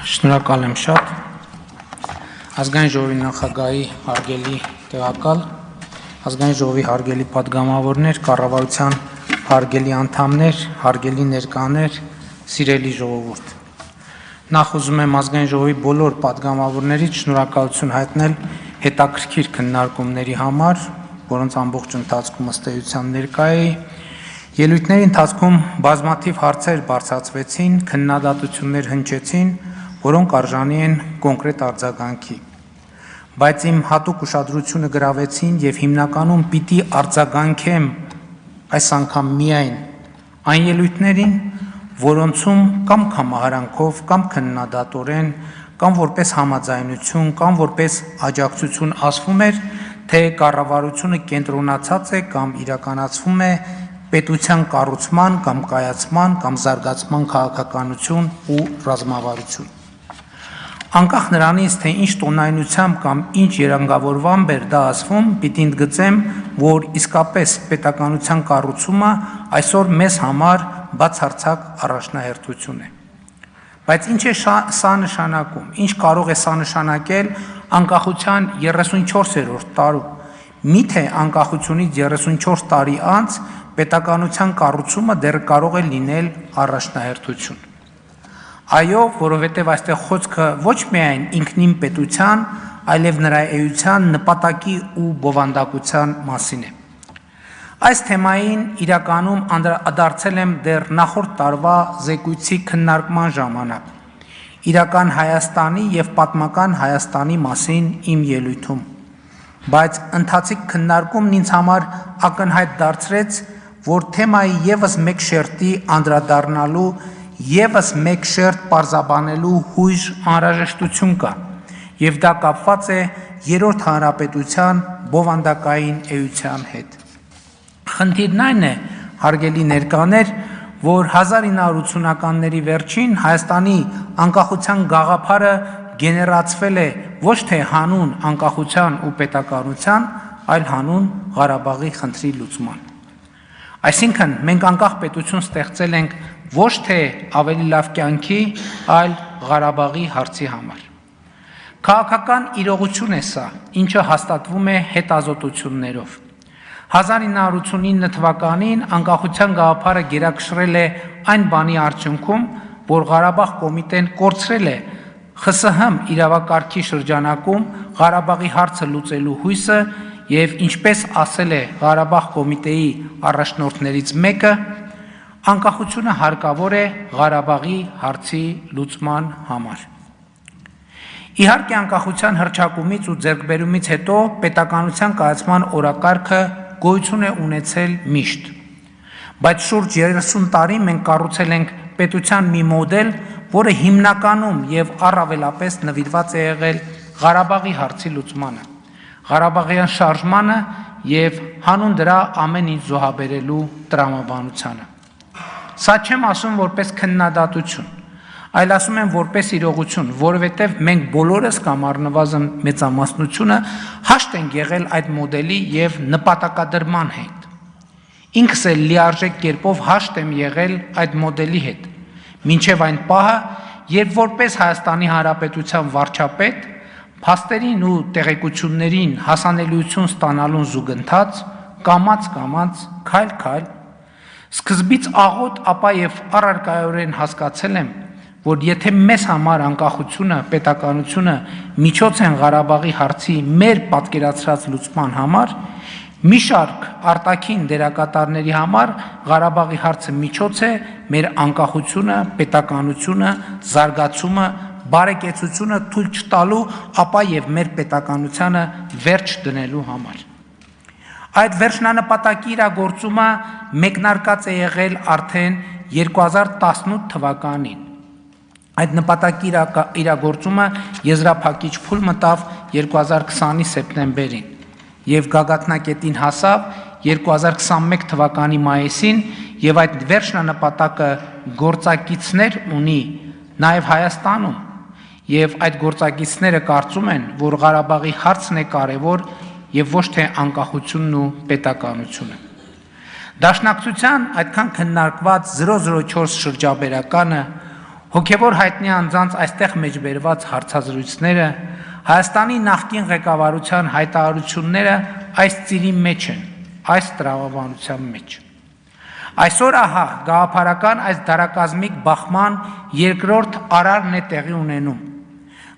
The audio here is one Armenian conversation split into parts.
Շնորհակալ եմ շատ ազգային ժողովի նախագահի հարգելի տեղակալ, ազգային ժողովի հարգելի պատգամավորներ, կառավարության հարգելի անդամներ, հարգելի ներկաներ, սիրելի ժողովուրդ։ Նախ ուզում եմ ազգային ժողովի բոլոր պատգամավորներից շնորհակալություն հայտնել հետաքրքիր քննարկումների համար, որոնց ամբողջ ընթացքում ըստ էության ներկա էի։ Ելույթների ընթացքում բազմաթիվ հարցեր բարձրացվեցին, քննադատություններ հնչեցին, որոնք արժանի են կոնկրետ արձագանքի, բայց իմ հատուկ ուշադրությունը գրավեցին եւ հիմնականում պիտի արձագանքեմ այս անգամ միայն այն ելույթներին, որոնցում կամ կամահարանքով, կամ քննադատորեն, կամ որպես համաձայնություն, կամ որպես աջակցություն ասվում էր, թե կառավարությունը կենտրոնացած է կամ իրականացվում է պետության կառուցման կամ կայացման կամ զարգացման քաղաքականություն ու ռազմավարություն։ Անկախ նրանից, թե ինչ տոնայնությամբ կամ ինչ երանգավորվամբ էր դա ասվում, պիտի ընդգծեմ, որ իսկապես պետականության կառուցումը այսօր մեզ համար բացարձակ առաջնահերթություն է։ Բայց ինչ է սա նշանակում, ինչ կարող է սա նշանակել անկախության 34-րդ տարում, միթե անկախությունից 34 տարի անց պետականության կառուցումը դեռ կարող է լինել առաջնահերթություն։ Այո, որովհետև այստեղ խոսքը ոչ միայն ինքնին պետության, այլև նրա էության, նպատակի ու բովանդակության մասին է։ Այս թեմային իրականում անդրադարձել եմ դեռ նախորդ տարվա զեկույցի քննարկման ժամանակ, իրական Հայաստանի եւ պատմական Հայաստանի մասին իմ ելույթում, բայց ընթացիկ քննարկումն ինձ համար ակնհայտ դարձրեց, որ թեմայի եւս մեկ շերտի անդրադառնալու եւս մեկ շերտ պարզաբանելու հույժ անհրաժեշտություն կա, եւ դա կապված է երրորդ հանրապետության բովանդակային էության հետ։ Խնդիրն այն է, հարգելի ներկաներ, որ 1980-ականների վերջին Հայաստանի անկախության գաղափարը գեներացվել է ոչ թե հանուն անկախության ու պետականության, այլ հանուն Ղարաբաղի խնդրի լուծման։ Այսինքն, մենք անկախ պետություն ստեղծել ենք ոչ թե ավելի լավ կյանքի, այլ Ղարաբաղի հարցի համար։ Քաղաքական իրողություն է սա, ինչը հաստատվում է հետազոտություններով։ 1989 թվականին անկախության գաղափարը գերակշռել է այն բանի արդյունքում, որ Ղարաբաղ կոմիտեն կորցրել է ԽՍՀՄ իրավակարգի շրջանակում Ղարաբաղի հարցը լուծելու հույսը եւ ինչպես ասել է Ղարաբաղ կոմիտեի առաջնորդներից մեկը, անկախությունը հարկավոր է Ղարաբաղի հարցի լուծման համար։ Իհարկե անկախության հռչակումից ու ձեռքբերումից հետո պետականության կայացման օրակարգը գոյություն է ունեցել միշտ, բայց շուրջ 30 տարի մենք կառուցել ենք պետության մի մոդել, որը հիմնականում եւ առավելապես նվիրված է եղել Ղարաբաղի հարցի լուծմանը, Ղարաբաղյան շարժմանը եւ հանուն դրա ամեն ինչ զոհաբերելու տրամաբանությանը։ Սա չեմ ասում որպես քննադատություն, այլ ասում եմ որպես իրողություն, որովհետև մենք բոլորս կամ առնվազն մեծամասնությունը հաշտ ենք եղել այդ մոդելի եւ նպատակադրման հետ։ Ինքս էլ լիարժեք կերպով հաշտ եմ եղել այդ մոդելի հետ, մինչև այն պահը, երբ որպես Հայաստանի Հանրապետության վարչապետ փաստերին ու տեղեկություններին հասանելիություն ստանալուն զուգընթաց, կամաց, քայլ, սկզբից աղոտ, ապա եւ առարկայորեն հասկացել եմ, որ եթե մեզ համար անկախությունը, պետականությունը միջոց են Ղարաբաղի հարցի մեր պատկերացրած լուծման համար, մի շարք արտաքին դերակատարների համար Ղարաբաղի հարցը միջոց է մեր անկախությունը, պետականությունը, զարգացումը, բարեկեցությունը թույլ չտալու, ապա եւ մեր պետականությանը վերջ դնելու համար։ Այդ վերջնանպատակի իրագործումը մեկնարկած է եղել արդեն 2018 թվականին։ Այդ նպատակի իրագործումը եզրափակիչ փուլ մտավ 2020-ի սեպտեմբերին եւ գագաթնակետին հասավ 2021 թվականի մայիսին եւ այդ վերջնանպատակը գործակիցներ ունի նաեւ Հայաստանում եւ այդ գործակիցները կարծում են, որ Ղարաբաղի հարցն է կարեւոր եւ ոչ թե անկախությունն ու պետականությունը։ Դաշնակցության այդքան քննարկված 004 շրջաբերականը Հոգևոր հայտնի անձանց այստեղ մեջբերված հարցազրույցները, Հայաստանի նախկին ղեկավարության հայտարարությունները այս ծիրի մեջ են, այս տրամաբանության մեջ։ Այսօր ահա գաղափարական այս դարակազմիկ բախման երկրորդ արարն է տեղի ունենում։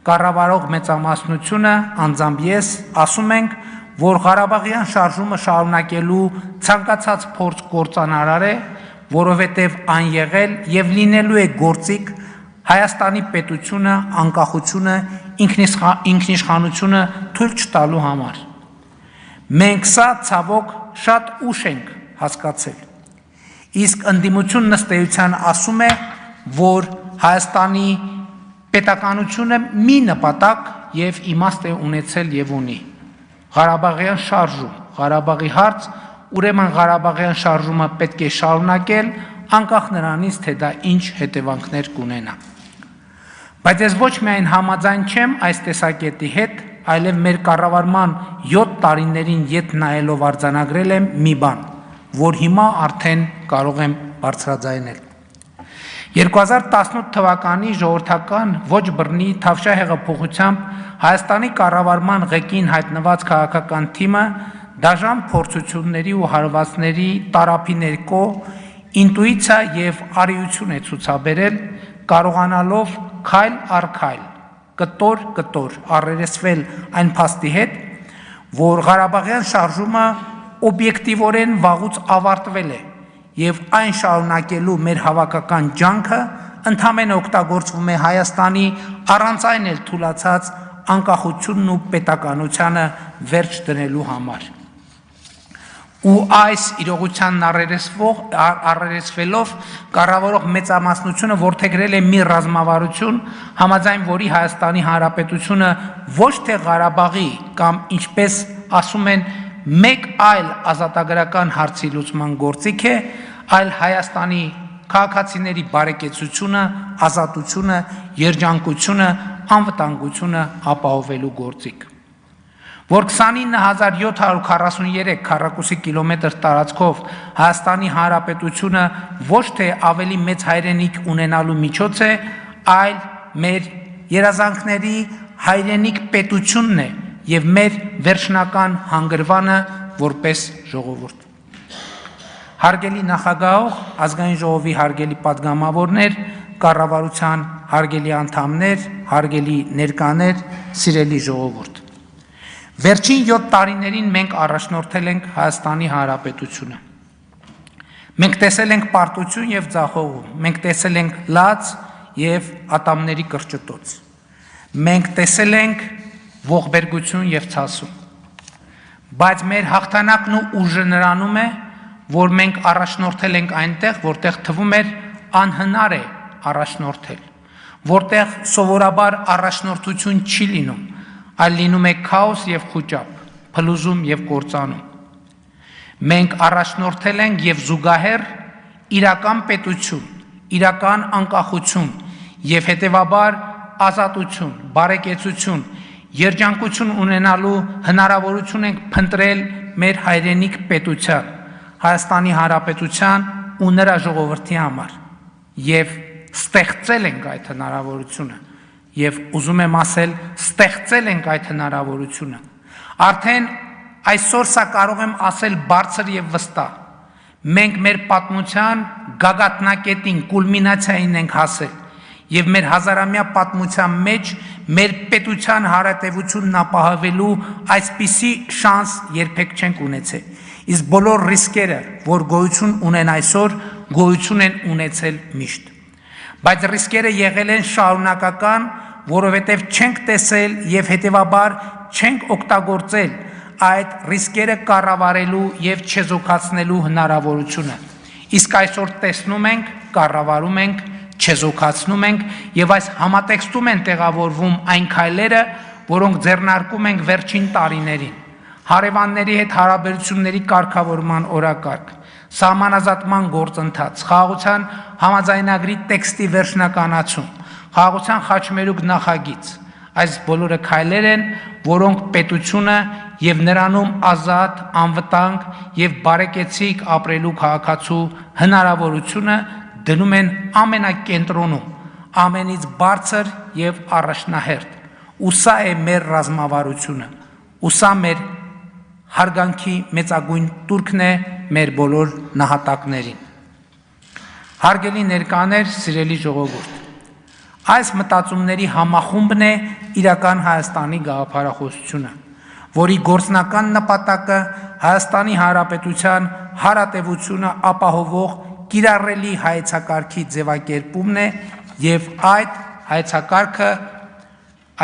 Կառավարող մեծամասնությունը, անձամբ ես, ասում ենք, որ Ղարաբաղյան շարժումը շարունակելու ցանկացած փորձ կործանարար է, որովհետև այն եղել եւ լինելու է գործիք Հայաստանի պետությունը, անկախությունը, ինքնիշխանությունը թույլ չտալու համար։ Մենք սա ցավոք շատ ուշ ենք հասկացել։ Իսկ ընդդիմությունն ըստ էության ասում է, որ Հայաստանի պետականությունը մի նպատակ եւ իմաստ է ունեցել եւ ունի։ Ղարաբաղյան շարժում, Ղարաբաղի հարց, ուրեմն Ղարաբաղյան շարժումը պետք է շարունակել, անկախ նրանից, թե դա ինչ հետևանքներ կունենա։ Բայց ես ոչ միայն համաձայն չեմ այս տեսակետի հետ, այլև մեր կառավարման 7 տարիներին ետ նայելով արձանագրել եմ մի բան, որ հիմա արդեն կարող եմ բարձրաձայնել։ 2018 թվականի ժողովրդական ոչ բռնի Թավշյա հեղափոխությամբ Հայաստանի կառավարման ղեկին հայտնված քաղաքական թիմը դաժան փորձությունների ու հարվածների տարափի ներքո ինտուիցիա եւ արիություն է ցուցաբերել, կարողանալով քայլ առ քայլ, կտոր առերեսվել այն փաստի հետ, որ Ղարաբաղյան շարժումը օբյեկտիվորեն վաղուց ավարտվել է եւ այն շարունակելու մեր հավաքական ջանքը ընդհանրապես օգտագործվում է Հայաստանի առանց այն էլ թուլացած անկախությունն ու պետականությանը վերջ դնելու համար։ Ու այս իրողությանն առերեսվելով կառավարող մեծամասնությունը որդեգրել է մի ռազմավարություն, համաձայն որի Հայաստանի Հանրապետությունը ոչ թե Ղարաբաղի կամ ինչպես ասում են մեկ այլ ազատագրական հարցի լուծման գործիք է, այլ Հայաստանի քաղաքացիների բարեկեցությունը, ազատությունը, երջանկությունը, անվտանգությունը ապահովելու գործիք։ Որ 29743 քառակուսի կիլոմետր տարածքով Հայաստանի Հանրապետությունը ոչ թե ավելի մեծ հայրենիք ունենալու միջոց է, այլ մեր երազանքների հայրենիք պետությունն է եւ մեր վերջնական հանգրվանը որպես ժողովուրդ։ Հարգելի նախագահող, ազգային ժողովի հարգելի պատգամավորներ, կառավարության հարգելի անդամներ, հարգելի ներկաներ, սիրելի ժողովուրդ։ Վերջին 7 տարիներին մենք առաջնորդել ենք Հայաստանի Հանրապետությունը։ Մենք տեսել ենք պարտություն եւ ձախողում, մենք տեսել ենք լաց եւ ատամների կրճտոց։ Մենք տեսել ենք ողբերգություն եւ ցասում։ Բայց մեր հաղթանակն ու ուժը նրանում է, որ մենք առաջնորդել ենք այնտեղ, որտեղ թվում էր անհնար է առաջնորդել, որտեղ սովորաբար առաջնորդություն չի լինում, այլ լինում է քաոս եւ խուճապ, փլուզում եւ կործանում։ Մենք առաջնորդել ենք եւ զուգահեռ իրական պետություն, իրական անկախություն եւ հետեւաբար ազատություն, բարեկեցություն, երջանկություն ունենալու հնարավորություն ենք փնտրել մեր հայրենիք պետության, Հայաստանի Հանրապետության ու նրա ժողովրդի համար եւ ստեղծել ենք այդ հնարավորությունը եւ ուզում եմ ասել ստեղծել ենք այդ հնարավորությունը արդեն այսօր սա կարող եմ ասել բարձր եւ վստահ մենք մեր պատմության գագաթնակետին կուլմինացիային ենք հասել եւ մեր հազարամյա պատմության մեջ մեր պետության հարատեվությունն ապահովելու այսպիսի շանս երբեք չենք ունեցել իսկ բոլոր ռիսկերը որ գոյություն ունեն այսօր գոյություն են ունեցել միշտ բայց ռիսկերը եղել են շարունակական որովհետև չենք տեսել եւ հետեւաբար չենք օգտագործել այդ ռիսկերը կառավարելու եւ չեզոքացնելու հնարավորությունը իսկ այսօր տեսնում ենք կառավարում ենք չեզոքացնում ենք եւ այս համատեքստում են տեղավորվում այն քայլերը որոնք ձեռնարկում ենք վերջին տարիներին հարևանների հետ հարաբերությունների կարգավորման օրակարգ սահմանազատման գործընթաց խաղաղության համաձայնագրի տեքստի վերջնականացում խաղաղության խաչմերուկ նախագիծ այս բոլորը քայլեր են որոնք պետությունը եւ նրանում ազատ անվտանգ եւ բարեկեցիկ ապրելու քաղաքացու հնարավորությունը դնում են ամենակենտրոնում ամենից բարձր եւ առաջնահերթ, ու սա է մեր ռազմավարությունը, ու սա մեր հարգանքի մեծագույն տուրքն է մեր բոլոր նահատակներին։ Հարգելի ներկաներ, սիրելի ժողովուրդ, այս մտածումների համախումբն է իրական Հայաստանի գաղափարախոսությունը, որի գործնական նպատակը Հայաստանի Հանրապետության հարատևությունը ապահովող կիրառելի հայեցակարգի ձևակերպումն է եւ այդ հայեցակարգը,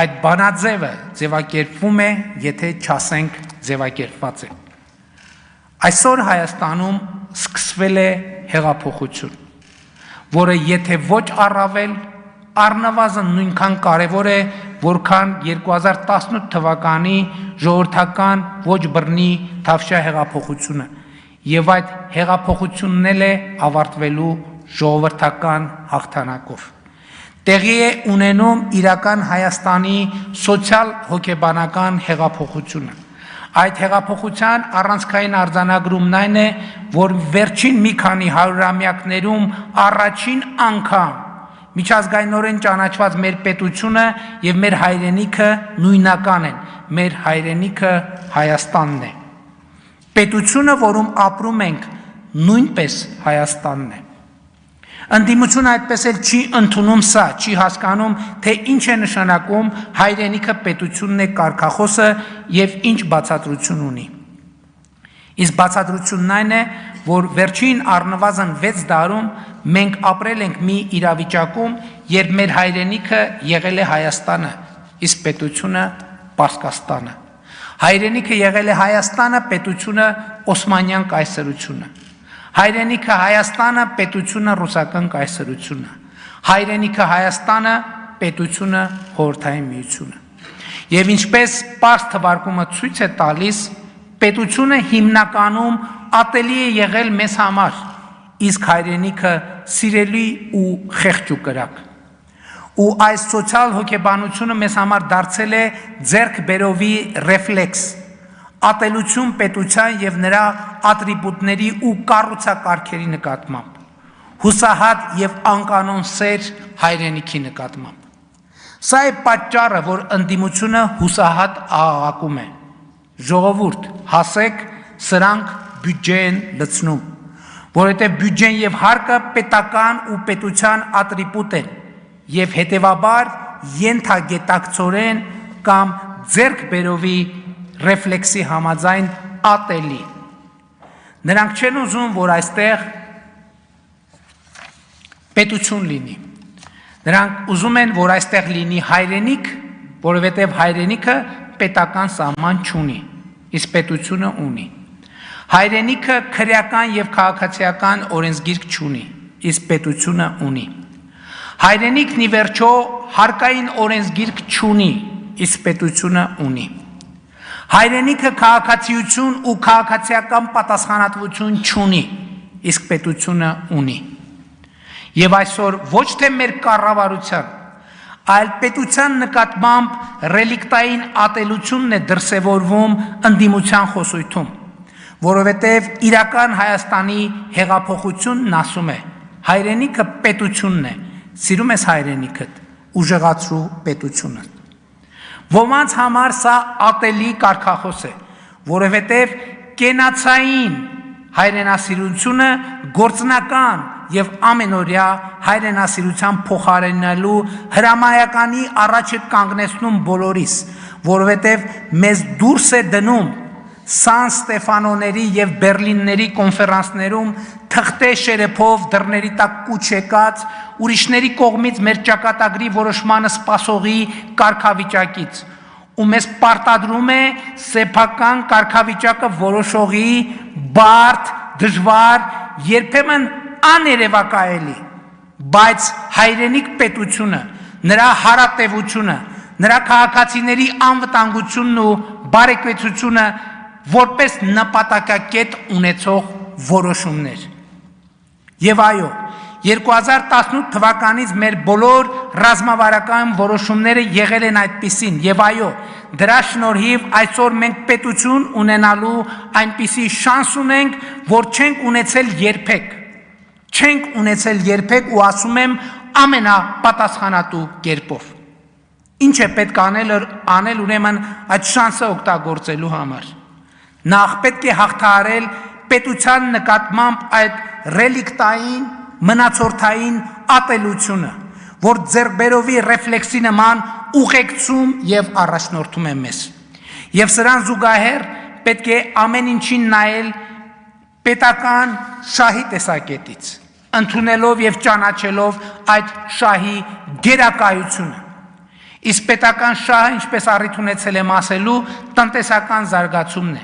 այդ բանաձևը ձևակերպվում է, եթե չասենք ձևակերպված է։ Այսօր Հայաստանում սկսվել է հեղափոխություն, որը եթե ոչ առավել, առնվազն նույնքան կարևոր է, որքան 2018 թվականի ժողովրդական ոչ բռնի Թավշյա հեղափոխությունը, եւ այդ հեղափոխությունն էլ է ավարտվելու ժողովրդական հաղթանակով։ Տեղի է ունենում իրական Հայաստանի սոցիալ-հոգեբանական հեղափոխությունը։ Այդ հեղափոխության առանցքային արձանագրումն այն է, որ վերջին մի քանի հարյուրամյակներում առաջին անգամ միջազգայինորեն ճանաչված մեր պետությունը եւ մեր հայրենիքը նույնական են, մեր հայրենիքը Հայաստանն է։ Պետությունը, որում ապրում ենք, նույնպես Հայաստանն է։ Ընդդիմությունը այդպես էլ չի ընդունում սա, չի հասկանում, թե ինչ է նշանակում հայրենիքը պետությունն է կարգախոսը եւ ինչ բացատրություն ունի։ Իսկ բացատրությունն այն է, որ վերջին առնվազն 6 դարում մենք ապրել ենք մի իրավիճակում, երբ մեր հայրենիքը եղել է Հայաստանը, իսկ պետությունը Պարսկաստանը։ Հայրենիքը եղել է Հայաստանը, պետությունը Օսմանյան կայսրությունը։ Հայրենիքը Հայաստանը, պետությունը ռուսական կայսրությունը։ Հայրենիքը Հայաստանը, պետությունը Խորհրդային Միությունը։ Եվ ինչպես Պարս թվարկումը ցույց է տալիս, պետությունը հիմնականում ատելի է եղել մեզ համար, իսկ հայրենիքը սիրելի ու խեղճ ու կրակ։ Ու այս սոցիալ հոգեբանությունը մեզ համար դարձել է ձեռքբերովի ռեֆլեքս, ատելություն պետության եւ նրա ատրիբուտների ու կառուցակարգերի նկատմամբ, հուսահատ եւ անկանոն սեր հայրենիքի նկատմամբ։ Սա է պատճառը, որ ընդդիմությունը հուսահատ աղաղակում է. ժողովուրդ, հասեք, սրանք բյուջե են լցնում, որովհետեւ բյուջեն եւ հարկը պետական ու պետության ատրիբուտ են եւ հետեւաբար ենթագետակցորեն կամ ձեռքբերովի ռեֆլեքսի համաձայն ատելի։ Նրանք չեն ուզում, որ այստեղ պետություն լինի։ Նրանք ուզում են, որ այստեղ լինի հայրենիք, որովհետև հայրենիքը պետական սահման չունի, իսկ պետությունը ունի։ Հայրենիքը քրեական եւ քաղաքացիական օրենսգիրք չունի, իսկ պետությունը ունի։ Հայրենիքն ի վերջո հարկային օրենսգիրք չունի, իսկ պետությունը ունի։ Հայրենիքը քաղաքացիություն ու քաղաքացիական պատասխանատվություն չունի, իսկ պետությունը ունի։ Եվ այսօր ոչ թե մեր կառավարության, այլ պետության նկատմամբ ռելիկտային ատելությունն է դրսևորվում ընդդիմության խոսույթում, որովհետև իրական Հայաստանի հեղափոխությունն ասում է. հայրենիքը պետությունն է, սիրում ես հայրենիքդ, ուժեղացրու պետությունը։ Ոմանց համար սա ատելի կարգախոս է, որովհետև կենացային հայրենասիրությունը գործնական եւ ամենօրյա հայրենասիրության փոխարինելու հրամայականի առաջ է կանգնեցնում բոլորիս, որովհետև մեզ դուրս է դնում Սան Ստեֆանոների եւ Բերլինների կոնֆերանսներում թղթե շերեփով դռների տակ կուչ եկած ուրիշների կողմից մեր ճակատագրի որոշմանը սպասողի կարգավիճակից ու մեզ պարտադրում է սեփական կարգավիճակը որոշողի բարդ, դժվար, երբեմն աներևակայելի, բայց հայրենիք պետությունը, նրա հարատևությունը, նրա քաղաքացիների անվտանգությունն ու բարեկեցությունը որպես նպատակակետ ունեցող որոշումներ։ Եվ այո, 2018 թվականից մեր բոլոր ռազմավարական որոշումները եղել են այդպիսին, եւ այո, դրա շնորհիվ այսօր մենք պետություն ունենալու այնպիսի շանս ունենք, որ չենք ունեցել երբեք ու ասում եմ ամենապատասխանատու կերպով։ Ինչ է պետք անել ուրեմն այդ շանսը օգտագործելու համար։ Նախ պետք է հաղթահարել պետության նկատմամբ այդ ռելիկտային, մնացորդային ատելությունը, որ ձեռքբերովի ռեֆլեքսի նման ուղեկցում եւ առաջնորդում է մեզ։ Եվ սրան զուգահեռ պետք է ամեն ինչին նայել պետական շահի տեսակետից, ընդունելով եւ ճանաչելով այդ շահի գերակայությունը։ Իսկ պետական շահը, ինչպես առիթ ունեցել եմ ասելու, տնտեսական զարգացումն է,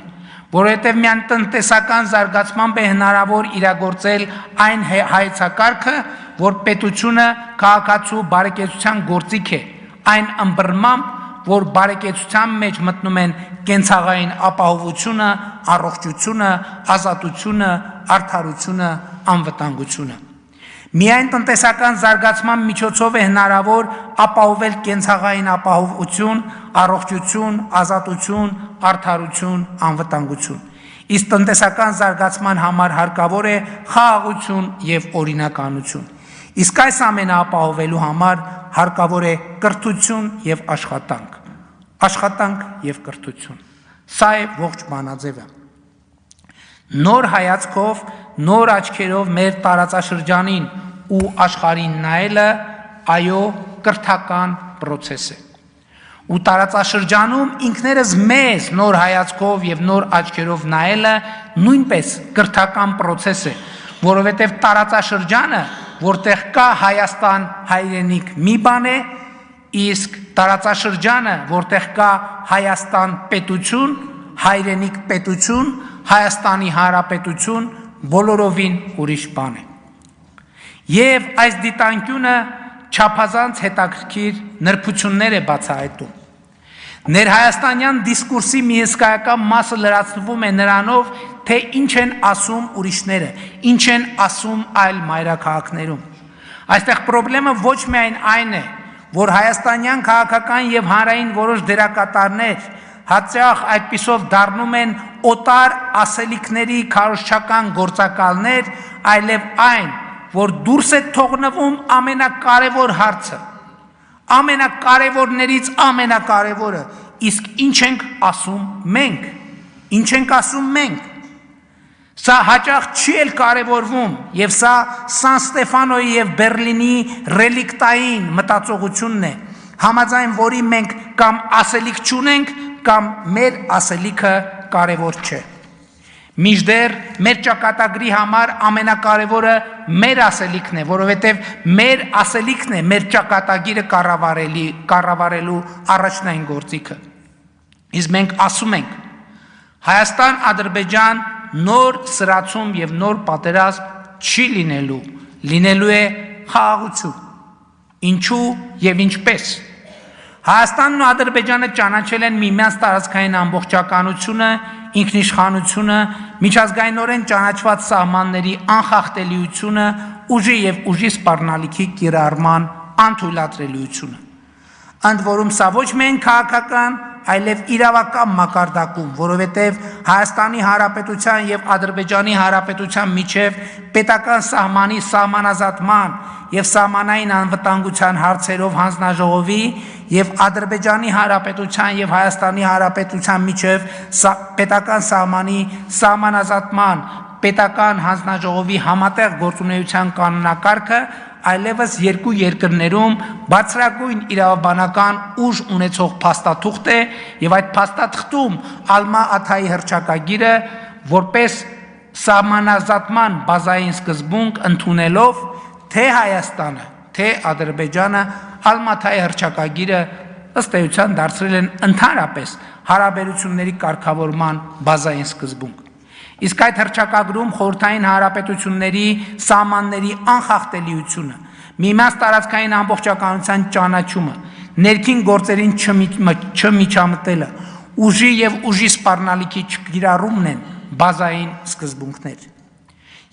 որովհետև միայն տնտեսական զարգացմամբ է հնարավոր իրագործել այն հայեցակարգը, որ պետությունը քաղաքացու բարեկեցության գործիք է, այն ըմբռնմամբ, որ բարեկեցության մեջ մտնում են կենցաղային ապահովությունը, առողջությունը, ազատությունը, արդարությունը, անվտանգությունը։ Միայն տնտեսական զարգացման միջոցով է հնարավոր ապահովել կենցաղային ապահովություն, առողջություն, ազատություն, արդարություն, անվտանգություն։ Իսկ տնտեսական զարգացման համար հարկավոր է խաղաղություն եւ օրինականություն։ Իսկ այս ամենը ապահովելու համար հարկավոր է կրթություն եւ աշխատանք։ Աշխատանք եւ կրթություն։ Սա է ողջ բանաձևը։ Նոր հայացքով, նոր աչքերով մեր տարածաշրջանին ու աշխարհին նայելը, այո, կրթական process է։ Ու տարածաշրջանում ինքներս մեզ նոր հայացքով եւ նոր աչքերով նայելը նույնպես կրթական process է, որովհետեւ տարածաշրջանը, որտեղ կա Հայաստան հայրենիք մի բան է, իսկ տարածաշրջանը, որտեղ կա Հայաստան պետություն, հայրենիք պետություն, Հայաստանի Հանրապետություն բոլորովին ուրիշ բան է։ Եվ այս դիտանկյունը չափազանց հետաքրքիր նրբություններ է բացահայտում։ Ներհայաստանյան դիսկուրսի մի հսկայական մասը լրացվում է նրանով, թե ինչ են ասում ուրիշները, ինչ են ասում այլ մայրաքաղաքներում։ Այստեղ խնդրեմը ոչ միայն այն է, որ հայաստանյան քաղաքական եւ հանրային որոշ դերակատարներ հաճախ այդպիսով դառնում են օտար ասելիքների քարոզչական գործակալներ, այլև այն, որ դուրս է թողնվում ամենակարևոր հարցը, ամենակարևորներից ամենակարևորը, իսկ ինչ ենք ասում մենք, ինչ ենք ասում մենք։ Սա հաճախ չի էլ կարևորվում, եւ սա Սան Ստեֆանոյի եւ Բերլինի ռելիկտային մտածողությունն է, համաձայն որի մենք կամ ասելիք չունենք, կամ մեր ասելիքը կարևոր չէ։ Մինչդեռ մեր ճակատագրի համար ամենակարևորը մեր ասելիքն է, որովհետև մեր ասելիքն է մեր ճակատագիրը կառավարելու առաջնային գործիքը։ Իսկ մենք ասում ենք. Հայաստան-Ադրբեջան նոր սրացում եւ նոր պատերազմ չի լինելու, լինելու է խաղաղություն։ Ինչու եւ ինչպես։ Հայաստանն ու Ադրբեջանը ճանաչել են միմյանց տարածքային ամբողջականությունը, ինքնիշխանությունը, միջազգայինորեն ճանաչված սահմանների անխախտելիությունը, ուժի եւ ուժի սպառնալիքի կիրառման անթույլատրելիությունը։ Ընդ որում սա ոչ միայն քաղաքական, այլև իրավական մակարդակում, որովհետև Հայաստանի Հանրապետության եւ Ադրբեջանի Հանրապետության միջև պետական սահմանի սահմանազատման եւ սահմանային անվտանգության հարցերով հանձնաժողովի եւ Ադրբեջանի Հանրապետության եւ Հայաստանի Հանրապետության միջև պետական սահմանի սահմանազատման պետական հանձնաժողովի համատեղ գործունեության կանոնակարգը այլևս երկու երկրներում բարձրագույն իրավաբանական ուժ ունեցող փաստաթուղթ է եւ այդ փաստաթղթում Ալմա Աթայի հռչակագիրը որպես սահմանազատման բազային սկզբունք ընդունելով թե Հայաստանը, թե Ադրբեջանը Ալմա Աթայի հռչակագիրը ըստ էության դարձրել են ընդհանրապես հարաբերությունների կարգավորման բազային սկզբունք։ Իսկ այդ հռչակագրում խորհրդային հանրապետությունների սահմանների անխախտելիությունը, միմյանց տարածքային ամբողջականության ճանաչումը, ներքին գործերին չմիջամտելը, ուժի եւ ուժի սպառնալիքի չկիրառումն են բազային սկզբունքներ։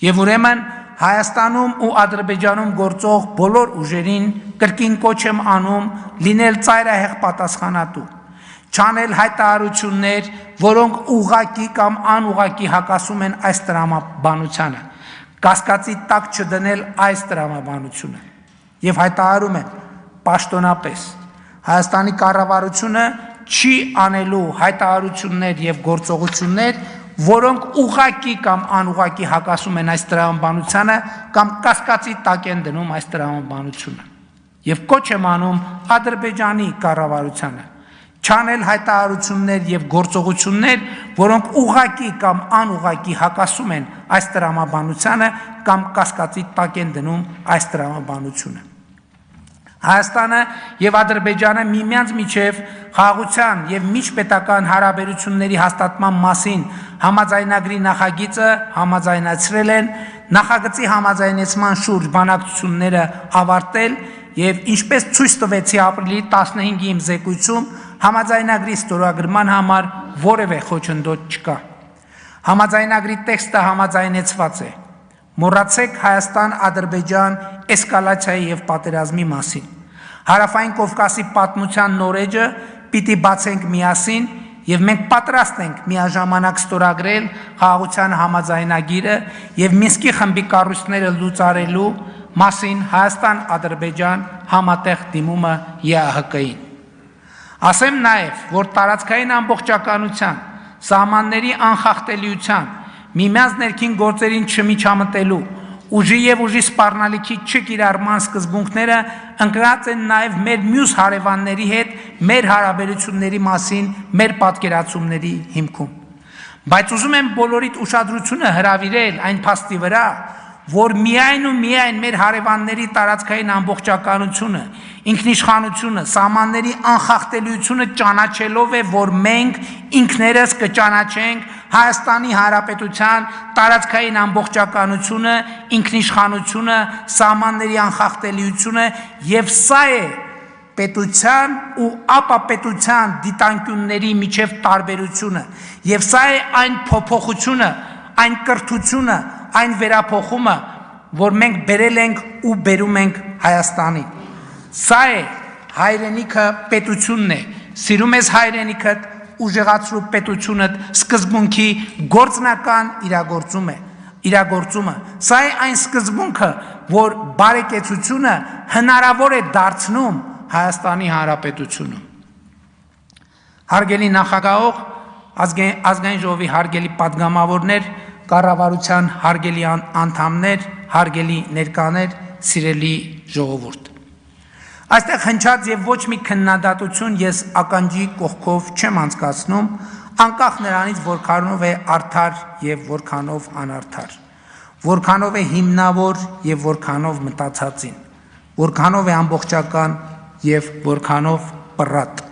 Եվ ուրեմն Հայաստանում ու Ադրբեջանում գործող բոլոր ուժերին կրկին կոչ եմ անում լինել ծայրահեղ պատասխանատու, չանել հայտարարություններ, որոնք ուղղակի կամ անուղղակի հակասում են այս տրամաբանությանը, կասկածի տակ չդնել այս տրամաբանությունը։ եւ հայտարարում եմ պաշտոնապես Հայաստանի կառավարությունը չի անելու հայտարարություններ եւ գործողություններ, որոնք ուղղակի կամ անուղղակի հակասում են այս տրամաբանությանը կամ կասկածի տակ են դնում այս տրամաբանությունը։ Եվ կոչ եմ անում Ադրբեջանի կառավարությանը չանել հայտարարություններ եւ գործողություններ, որոնք ուղղակի կամ անուղղակի հակասում են այս տրամաբանությանը կամ կասկածի տակ են դնում այս տրամաբանությունը։ Հայաստանը եւ Ադրբեջանը միմյանց միջև խաղաղության եւ միջպետական հարաբերությունների հաստատման մասին համաձայնագրի նախագիծը համաձայնացրել են, նախագծի համաձայնեցման շուրջ բանակցությունները ավարտել եւ ինչպես ցույց տվեցի ապրիլի 15-ի իմ զեկույցում համաձայնագրի ստորագրման համար որևէ խոչընդոտ չկա։ Համաձայնագրի տեքստը համաձայնեցված է։ Մոռացեք Հայաստան-Ադրբեջան էսկալացիայի եւ պատերազմի մասին։ Հարավային Կովկասի պատմության նորեջը պիտի բացենք միասին եւ մենք պատրաստ ենք միաժամանակ ստորագրել խաղաղության համաձայնագիրը եւ Մինսկի խմբի կառույցները լուծարելու մասին Հայաստան-Ադրբեջան համատեղ դիմումը ԵԱՀԿ-ին։ Ասեմ նաեւ, որ տարածքային ամբողջականության, սահմանների անխախտելիության, միմյանց ներքին գործերին չմիջամտելու, ուժի եւ ուժի սպառնալիքի չկիրառման սկզբունքները ընկած են նաեւ մեր մյուս հարևանների հետ մեր հարաբերությունների մասին մեր պատկերացումների հիմքում։ Բայց ուզում եմ բոլորիդ ուշադրությունը հրավիրել այն փաստի վրա, որ միայն ու միայն մեր հարևանների տարածքային ամբողջականությունը, ինքնիշխանությունը, սահմանների անխախտելիությունը ճանաչելով է, որ մենք ինքներս կճանաչենք Հայաստանի Հանրապետության տարածքային ամբողջականությունը, ինքնիշխանությունը, սահմանների անխախտելիությունը եւ սա է պետության ու ապապետության դիտանկյունների միջև տարբերությունը եւ սա է այն փոփոխությունը, այն կրթությունը, այն վերափոխումը, որ մենք բերել ենք ու բերում ենք Հայաստանի։ Սա է հայրենիքը պետությունն է, սիրում ես հայրենիքդ, ուժեղացրու պետությունդ սկզբունքի գործնական իրագործումը։ Սա է այն սկզբունքը, որ բարեկեցությունը հնարավոր է դարձնում Հայաստանի Հանրապետությունում։ Հարգելի նախագահող, ազգային ժողովի հարգելի պատգամավորներ, կառավարության հարգելի անդամներ, հարգելի ներկաներ, սիրելի ժողովուրդ։ Այստեղ հնչած եւ ոչ մի քննադատություն ես ականջի կողքով չեմ անցկացնում, անկախ նրանից որքանով է արդար եւ որքանով անարդար, որքանով է հիմնավոր եւ որքանով մտածածին, որքանով է ամբողջական եւ որքանով պռատ։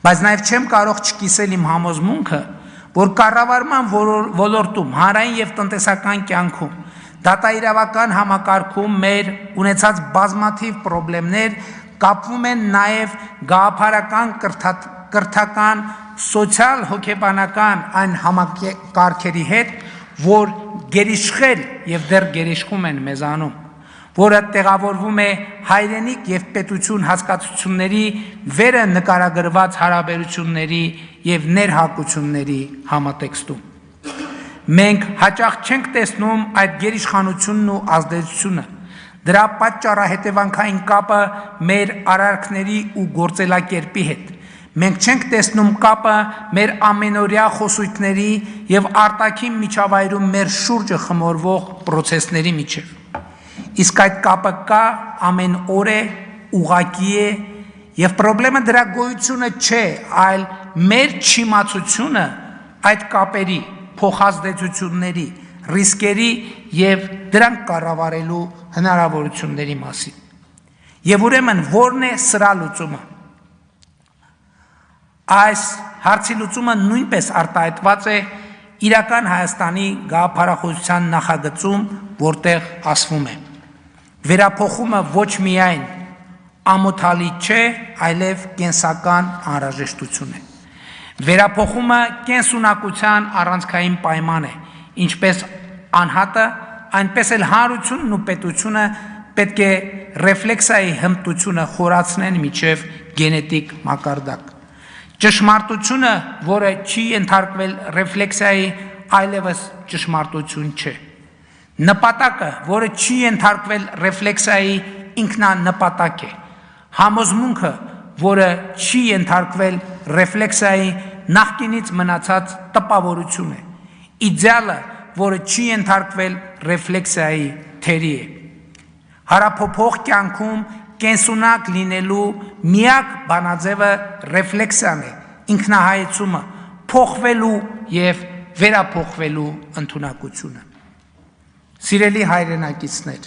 Բայց նաեւ չեմ կարող չկիսել իմ համոզմունքը, որ կառավարման ոլորտում, հանրային եւ տնտեսական կյանքում, դատաիրավական համակարգում մեր ունեցած բազմաթիվ խնդիրներ կապվում են նաեւ գաղափարական, կրթական, սոցիալ հոգեբանական այն համակարգերի հետ, որ գերիշխել եւ դեռ գերիշխում են մեզանում, որը տեղավորվում է հայրենիք եւ պետություն հասկացությունների վերը նկարագրված հարաբերությունների եւ ներհակությունների համատեքստում։ Մենք հաճախ չենք տեսնում այդ գերիշխանությունն ու ազդեցությունը, դրա պատճառահետևանքային կապը մեր արարքների ու գործելակերպի հետ։ Մենք չենք տեսնում կապը մեր ամենօրյա խոսույթների եւ արտաքին միջավայրում մեր շուրջը խմորվող process-ների միջև։ Իսկ այդ կապը կա, ամեն օր է, ուղղակի է, եւ խնդրեմը դրա գոյությունը չէ, այլ մեր չիմացությունը այդ կապերի, փոխազդեցությունների, ռիսկերի եւ դրանք կառավարելու հնարավորությունների մասին։ Եվ ուրեմն ո՞րն է սրա լուծումը։ Այս հարցի լուծումը նույնպես արտահայտված է իրական Հայաստանի գաղափարախոսության նախագծում, որտեղ ասվում է. վերափոխումը ոչ միայն ամոթալի չէ, այլև կենսական անհրաժեշտություն է։ Վերափոխումը կենսունակության առանցքային պայման է, ինչպես անհատը, այնպես էլ հանրությունն ու պետությունը պետք է ռեֆլեքսիայի հմտությունը խորացնեն միջև գենետիկ մակարդակ։ Ճշմարտությունը, որը չի ենթարկվել ռեֆլեքսիայի, այլևս ճշմարտություն չէ։ Նպատակը, որը չի ենթարկվել ռեֆլեքսիայի, ինքնանպատակ է, համոզմունքը, որը չի ենթարկվել ռեֆլեքսիայի նախկինից մնացած տպավորություն է, իդեալը, որը չի ենթարկվել ռեֆլեքսիայի թերի է։ Հարափոփող կյանքում կենսունակ լինելու միակ բանաձևը ռեֆլեքսիան է, ինքնահայեցումը, փոխվելու և վերափոխվելու ընդունակությունը։ Սիրելի հայրենակիցներ,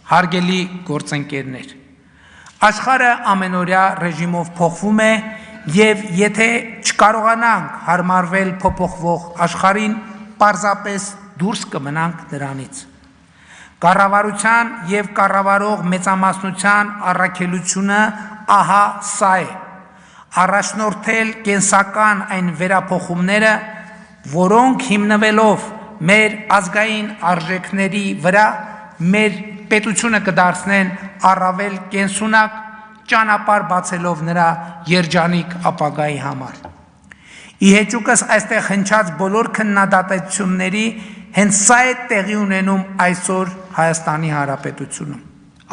հարգելի գործընկերներ, աշխարհը ամենօրյա ռեժիմով փոխվում է և եթե չկարողանանք հարմարվել փոփոխվող աշխարհին, պարզապես դուրս կմնանք նրանից։ Կառավարության և կառավարող մեծամասնության առաքելությունը ահա սա է. առաջնորդել կենսական այն վերափոխումները, որոնք հիմնվելով մեր ազգային արժեքների վրա մեր պետությունը կդարձնեն առավել կենսունակ, ճանապարհ բացելով նրա երջանիկ ապագայի համար։ Ի հեճուկս այստեղ հնչած բոլոր քննադատությունների հենց սա է տեղի ունենում այսօր Հայաստանի Հանրապետությունում։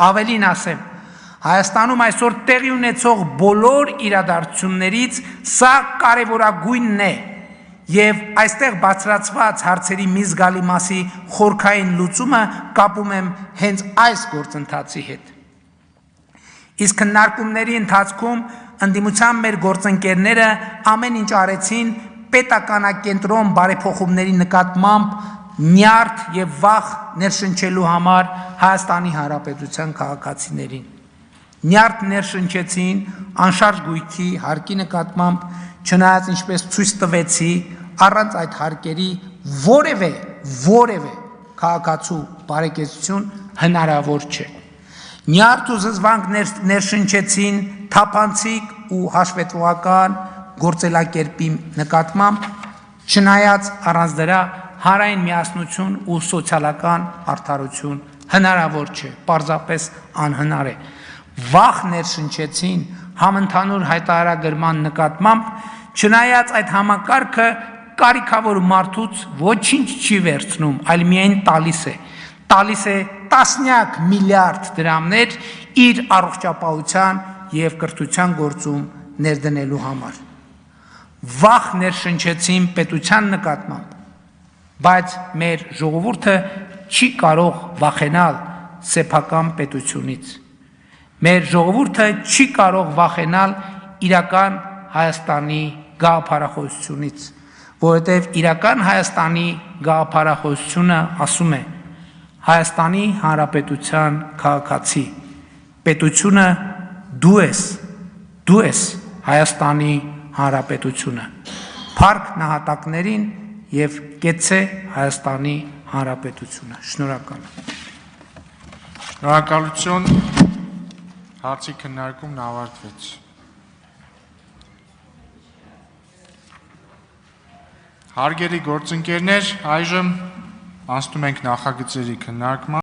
Ավելին ասեմ, Հայաստանում այսօր տեղի ունեցող բոլոր իրադարձություններից սա կարևորագույնն է և այստեղ բարձրացված հարցերի մի զգալի մասի խորքային լուծումը կապում եմ հենց այս գործընթացի հետ։ Իսկ քննարկումների ընթացքում ընդդիմության մեր գործընկերները ամեն ինչ արեցին պետականակենտրոն բարեփոխումների նկատմամբ նյարդ և վախ ներշնչելու համար Հայաստանի Հանրապետության քաղաքացիներին։ Նյարդ ներշնչեցին անշարժ գույքի հարկի նկատմամբ, չնայած ինչպես ցույց տվեցի, առանց այդ հարկերի որևէ քաղաքացու բարեկեցություն հնարավոր չէ։ Նյարդ ու զզվանք ներշնչեցին թափանցիկ ու հաշվետվական գործելակերպի նկատմամբ, չնայած առանց դրա հանրային միասնություն ու սոցիալական արդարություն հնարավոր չէ, պարզապես անհնար է։ Վախ ներշնչեցին համընդհանուր հայտարարագրման նկատմամբ, չնայած այդ համակարգը կարիքավոր մարդուց ոչինչ չի վերցնում, այլ միայն տալիս է տասնյակ միլիարդ դրամներ իր առողջապահության և կրթության գործում ներդնելու համար։ Վախ ներշնչեցին պետության նկատմամբ, բայց մեր ժողովուրդը չի կարող վախենալ սեփական պետությունից։ Մեր ժողովուրդը չի կարող վախենալ իրական Հայաստանի գաղափարախոսությունից, որովհետև իրական Հայաստանի գաղափարախոսությունը ասում է Հայաստանի Հանրապետության քաղաքացի, պետությունը դու ես Հայաստանի Հանրապետությունը, փառք նահատակներին և կեցցե Հայաստանի Հանրապետությունը։ Շնորհակալ եմ։ Շնորհակալություն, հարցի քննարկումն ավարտվեց։ Հարգելի գործընկերներ, այժմ անցնում ենք նախագծերի քննարկման։